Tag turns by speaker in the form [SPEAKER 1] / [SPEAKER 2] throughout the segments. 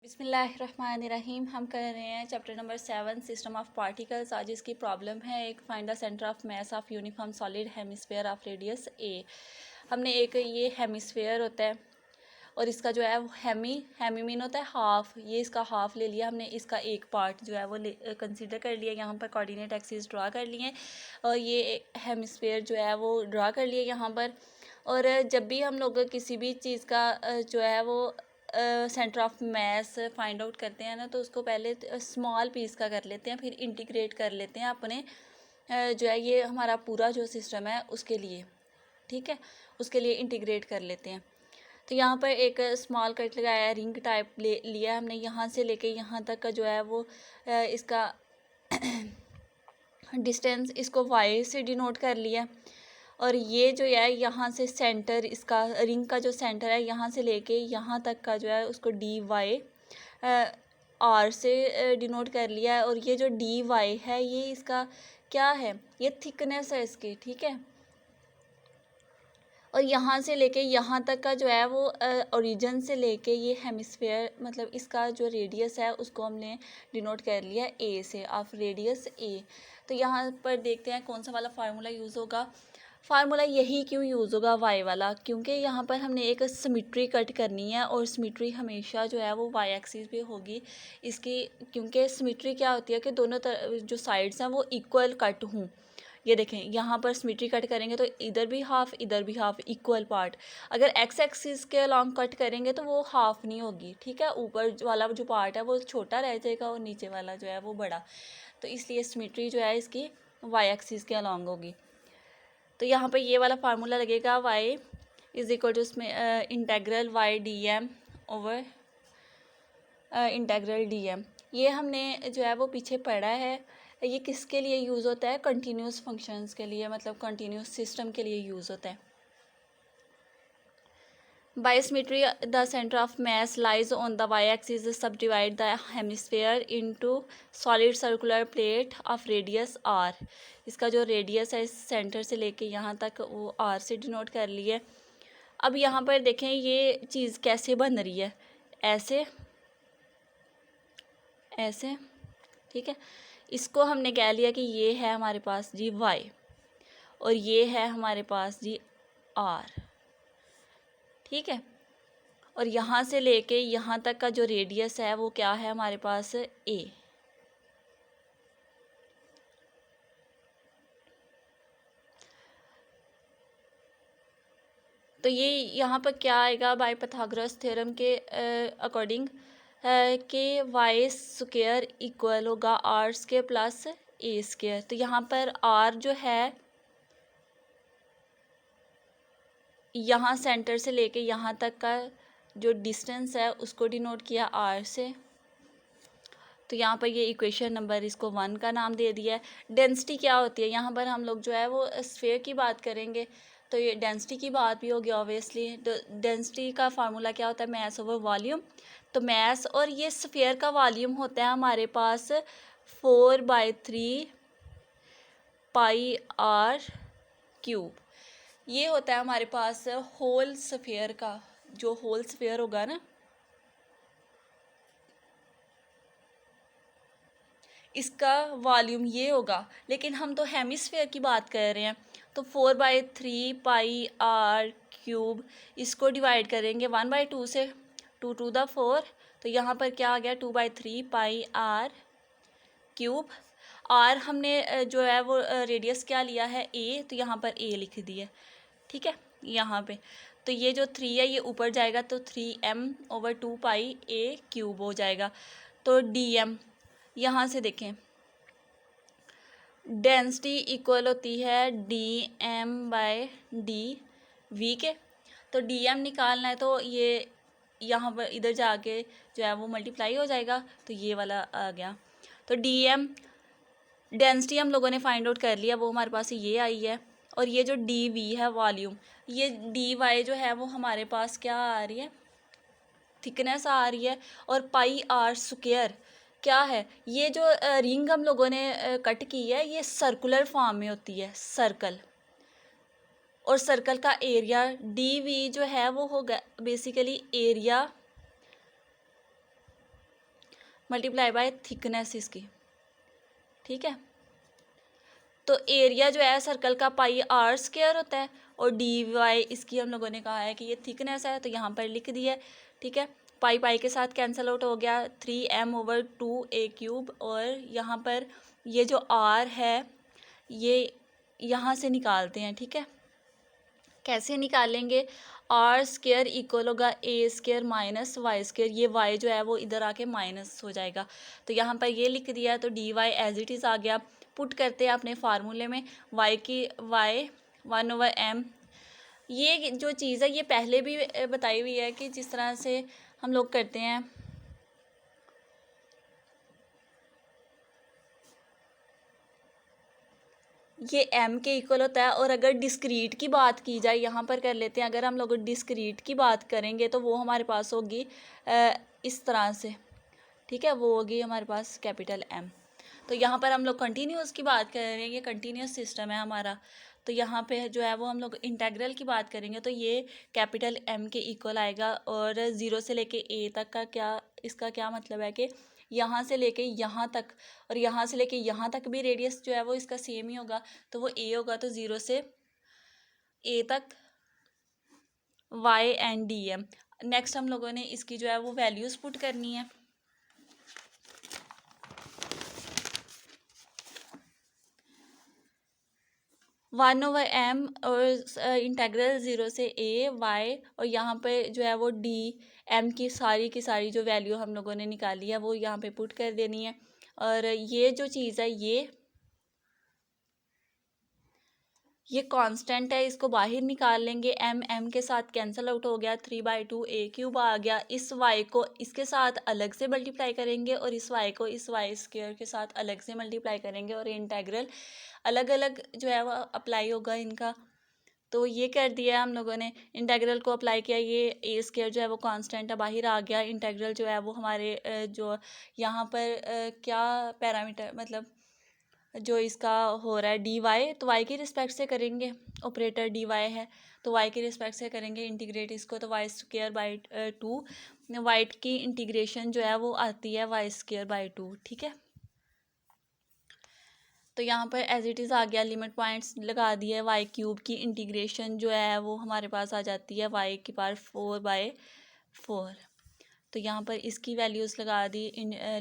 [SPEAKER 1] बिस्मिल्लाहिर्रहमानिर्रहीम। हम कर रहे हैं chapter number 7 system of particles. आज इसकी प्रॉब्लम है एक find the centre of mass of uniform solid hemisphere of radius a. हमने एक ये हेमिस्फीयर होता है और इसका जो है वो हेमी मीन होता है हाफ, ये इसका हाफ ले लिया हमने, इसका एक पार्ट जो है वो कंसीडर कर लिया। यहाँ पर कोऑर्डिनेट एक्सिस ड्रा कर लिए और ये हेमिस्फीयर जो है वो ड्रा कर लिए यहाँ पर। और जब भी हम लोग किसी भी चीज़ का जो है वो centre of mass find out करते हैं ना, तो उसको पहले स्मॉल पीस का कर लेते हैं, फिर इंटीग्रेट कर लेते हैं अपने जो है ये हमारा पूरा जो सिस्टम है उसके लिए, ठीक है, उसके लिए इंटीग्रेट कर लेते हैं। तो यहाँ पर एक स्मॉल कट लगाया है, रिंग टाइप लिया हमने, यहाँ से लेके यहाँ तक का जो है वो इसका डिस्टेंस इसको वाई से डिनोट कर लिया। और ये जो है यहाँ से सेंटर, इसका रिंग का जो सेंटर है यहाँ से लेके यहाँ तक का जो है उसको डी वाई आर से डिनोट कर लिया है। और ये जो डी वाई है ये इसका क्या है, ये थिकनेस है इसकी, ठीक है। और यहाँ से लेके यहाँ तक का जो है वो ओरिजिन से लेके ये हेमिस्फीयर मतलब इसका जो रेडियस है उसको हमने डिनोट कर लिया ए से, ऑफ रेडियस ए। तो यहाँ पर देखते हैं कौन सा वाला फार्मूला यूज़ होगा। फार्मूला यही क्यों यूज़ होगा, वाई वाला, क्योंकि यहाँ पर हमने एक सिमेट्री कट करनी है और सिमेट्री हमेशा जो है वो वाई एक्सिस पे होगी इसकी, क्योंकि सिमेट्री क्या होती है कि दोनों तरफ जो साइड्स हैं वो इक्वल कट हों। ये देखें यहाँ पर सिमेट्री कट करेंगे तो इधर भी हाफ इक्वल पार्ट। अगर एक्स एक्सिस के अलॉन्ग कट करेंगे तो वो हाफ नहीं होगी, ठीक है, ऊपर वाला जो पार्ट है वो छोटा रह जाएगा और नीचे वाला जो है वो बड़ा। तो इसलिए सिमेट्री जो है इसकी वाई एक्सिस के अलॉन्ग होगी। तो यहाँ पर ये वाला फार्मूला लगेगा y इज इक्वल टू उसमें integral y dm over integral dm। ये हमने जो है वो पीछे पढ़ा है। ये किसके लिए यूज़ होता है, कंटिन्यूस फंक्शंस के लिए, मतलब कंटिन्यूस सिस्टम के लिए यूज़ होता है। By symmetry, the center of mass lies on the y-axis. Subdivide the hemisphere into solid circular plate of radius r. इसका जो रेडियस है इस सेंटर से लेके यहाँ तक वो r से डिनोट कर ली है। अब यहाँ पर देखें ये चीज़ कैसे बन रही है, ऐसे ऐसे, ठीक है। इसको हमने कह लिया कि ये है हमारे पास जी y और ये है हमारे पास जी r, ठीक है। और यहाँ से लेके यहाँ तक का जो रेडियस है वो क्या है हमारे पास a। तो ये यहाँ पर क्या आएगा, बाय पाइथागोरस थ्योरम के अकॉर्डिंग कि वाई स्क्वायर इक्वल होगा R square plus A square. तो यहाँ पर आर जो है यहाँ सेंटर से लेके यहाँ तक का जो डिस्टेंस है उसको डिनोट किया आर से। तो यहाँ पर ये इक्वेशन नंबर इसको 1 का नाम दे दिया है। डेंसिटी क्या होती है, यहाँ पर हम लोग जो है वो स्फीयर की बात करेंगे तो ये डेंसिटी की बात भी होगी ऑब्वियसली। डेंसिटी का फार्मूला क्या होता है, मैस ओवर वॉल्यूम। तो मैस और ये स्फीयर का वॉल्यूम होता है हमारे पास 4/3 पाई आर क्यूब। ये होता है हमारे पास होल स्फीयर का, जो होल स्फीयर होगा ना इसका वॉल्यूम ये होगा। लेकिन हम तो हेमिस्फीयर की बात कर रहे हैं, तो 4/3 पाई आर क्यूब इसको डिवाइड करेंगे 1/2 से, 2 to the 4। तो यहाँ पर क्या आ गया 2/3 पाई आर क्यूब। आर हमने जो है वो रेडियस क्या लिया है ए, तो यहाँ पर ए लिख दिया, ठीक है यहाँ पे। तो ये जो 3 है ये ऊपर जाएगा तो 3m/2 पाई ए क्यूब हो जाएगा। तो dm यहाँ से देखें डेंसिटी इक्वल होती है dm/dv के। तो dm निकालना है तो ये यहाँ पर इधर जाके जो है वो मल्टीप्लाई हो जाएगा, तो ये वाला आ गया। तो dm डेंसिटी हम लोगों ने फाइंड आउट कर लिया, वो हमारे पास ये आई है। और ये जो dv है वॉल्यूम, ये dy जो है वो हमारे पास क्या आ रही है, थिकनेस आ रही है। और पाई आर स्क्वायर क्या है, ये जो रिंग हम लोगों ने कट की है ये सर्कुलर फॉर्म में होती है, सर्कल। और सर्कल का एरिया डी वी जो है वो होगा basically area multiply by thickness इसकी, ठीक है। तो एरिया जो है सर्कल का पाई आर स्क्वायर होता है और डी वाई इसकी हम लोगों ने कहा है कि ये थिकनेस है, तो यहाँ पर लिख दिया है, ठीक है। पाई पाई के साथ कैंसिल आउट हो गया, 3m/2a³ और यहाँ पर ये जो आर है ये यहाँ से निकालते हैं, ठीक है। कैसे निकालेंगे, आर स्क्वायर इक्वल होगा ए स्क्वायर माइनस वाई स्क्वायर, ये वाई जो है वो इधर आके माइनस हो जाएगा, तो यहाँ पर ये लिख दिया है, तो D Y as it is आ गया। पुट करते हैं अपने फार्मूले में, वाई 1/m। ये जो चीज़ है ये पहले भी बताई हुई है कि जिस तरह से हम लोग करते हैं, ये m के इक्वल होता है। और अगर डिस्क्रीट की बात की जाए, यहाँ पर कर लेते हैं, अगर हम लोग डिस्क्रीट की बात करेंगे तो वो हमारे पास होगी इस तरह से, ठीक है, वो होगी हमारे पास कैपिटल M। तो यहाँ पर हम लोग कंटिन्यूस की बात कर रहे हैं, ये कंटिन्यूस सिस्टम है हमारा, तो यहाँ पे जो है वो हम लोग इंटेग्रल की बात करेंगे तो ये कैपिटल M के इक्वल आएगा। और 0 से लेके a तक का क्या, इसका क्या मतलब है कि यहाँ से लेके यहाँ तक और यहाँ से लेके यहाँ तक भी रेडियस जो है वो इसका सेम ही होगा, तो वो a होगा, तो 0 से a तक y/dm। नेक्स्ट हम लोगों ने इसकी जो है वो वैल्यूज़ पुट करनी है। 1/m और इंटेग्रल 0 से a y, और यहाँ पे जो है वो d m की सारी जो वैल्यू हम लोगों ने निकाली है वो यहाँ पे पुट कर देनी है। और ये जो चीज़ है ये कांस्टेंट है, इसको बाहर निकाल लेंगे, m के साथ कैंसिल आउट हो गया, 3/2a³ आ गया। इस y को इसके साथ अलग से मल्टीप्लाई करेंगे और इस y को इस y स्क्वायर के साथ अलग से मल्टीप्लाई करेंगे और इंटेग्रल अलग अलग जो है वो अप्लाई होगा इनका। तो ये कर दिया है हम लोगों ने, इंटेग्रल को अप्लाई किया, ये ए स्क्वायर जो है वो कांस्टेंट है बाहर आ गया। इंटेग्रल जो है वो हमारे जो यहाँ पर क्या पैरामीटर, मतलब जो इसका हो रहा है डी वाई, तो वाई की रिस्पेक्ट से करेंगे, ऑपरेटर डी वाई है तो वाई की रिस्पेक्ट से करेंगे इंटीग्रेट इसको, तो वाई स्क्वायर बाई 2, वाइट की इंटीग्रेशन जो है वो आती है वाई स्क्वायर बाई 2, ठीक है। तो यहाँ पर एज इट इज़ आ गया, लिमिट पॉइंट्स लगा दिए, y³ की इंटीग्रेशन जो है वो हमारे पास आ जाती है y⁴/4। तो यहाँ पर इसकी वैल्यूज़ लगा दी,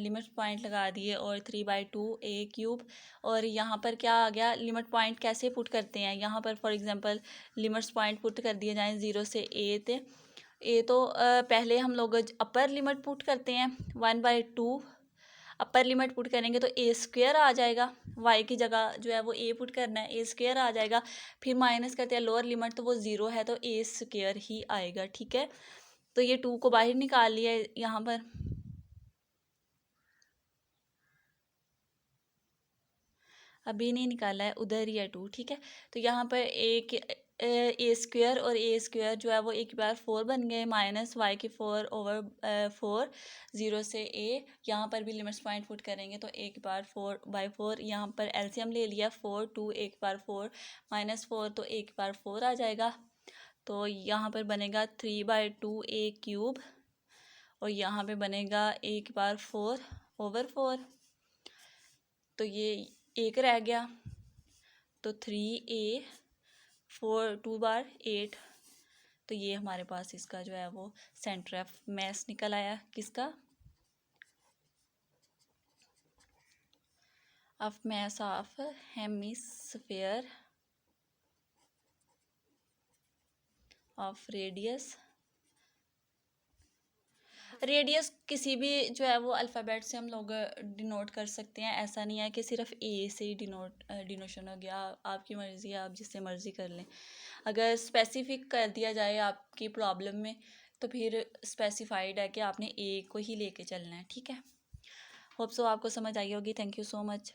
[SPEAKER 1] लिमिट पॉइंट लगा दिए और 3/2a³। और यहाँ पर क्या आ गया, लिमिट पॉइंट कैसे पुट करते हैं, यहाँ पर for example limits point put कर दिए जाएँ 0 से a थे। तो पहले हम लोग अपर लिमिट पुट करते हैं 1/2, अपर लिमिट पुट करेंगे तो ए स्क्वायर आ जाएगा, वाई की जगह जो है वो ए पुट करना है, ए स्क्वायर आ जाएगा। फिर माइनस करते हैं लोअर लिमिट, तो वो 0 है तो ए स्क्वायर ही आएगा, ठीक है। तो ये 2 को बाहर निकाल लिया यहाँ पर, अभी नहीं निकाला है, उधर ही है 2, ठीक है। तो यहाँ पर ए स्क्वायर और ए स्क्वायर जो है वो a⁴ बन गए, माइनस y⁴/4, 0 से a। यहाँ पर भी लिमिट्स पॉइंट पुट करेंगे तो a⁴/4, यहाँ पर एलसीएम ले लिया, 4 2 a⁴ -4 तो a⁴ आ जाएगा। तो यहाँ पर बनेगा 3/2a³ और यहाँ पे बनेगा a⁴/4, तो ये एक रह गया, तो 3a 4 2 बार 8। तो ये हमारे पास इसका जो है वो सेंटर ऑफ मास निकल आया, किसका, of mass of hemisphere of radius किसी भी जो है वो अल्फ़ाबेट से हम लोग डिनोट कर सकते हैं, ऐसा नहीं है कि सिर्फ ए से ही डिनोशन हो गया, आपकी मर्ज़ी है, आप जिससे मर्ज़ी कर लें। अगर स्पेसिफिक कर दिया जाए आपकी प्रॉब्लम में तो फिर स्पेसिफाइड है कि आपने ए को ही लेके चलना है, ठीक है। होप सो आपको समझ आई होगी। Thank you so much.